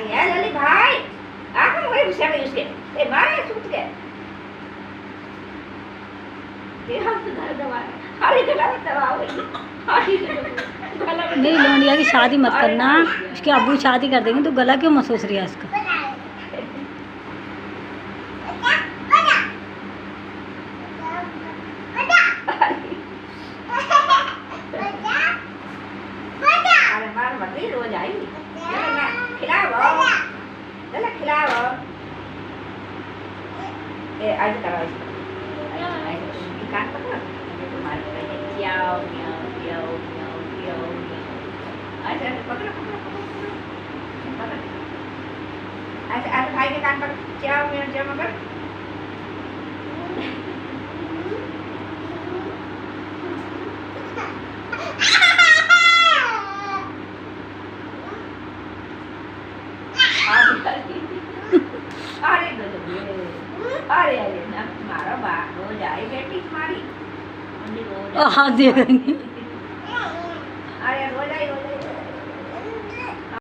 यार लली भाई आके वही गुस्सा में उसके ए मारे सूत के ये हम तो दवा हारी गला में दवा हो गई हारी गला में नहीं लोनिया की शादी मत करना, उसके अब्बू शादी कर देंगे तो गला क्यों महसूस रही है इसका। अरे मार मत ही रोज आई ना खिलाओ चला खिलाओ ए आज करो कान पकड़ो तुम्हारे पे जाओ जाओ जाओ जाओ जाओ आज पकड़ो पकड़ो पकड़ो आज आज भाई के कान पर जाओ मेरे जाओ मगर अरे अरे अरे ना मारो बाप रोज आई बेटी तुम्हारी रोज हाँ देखेंगे। अरे रोज आई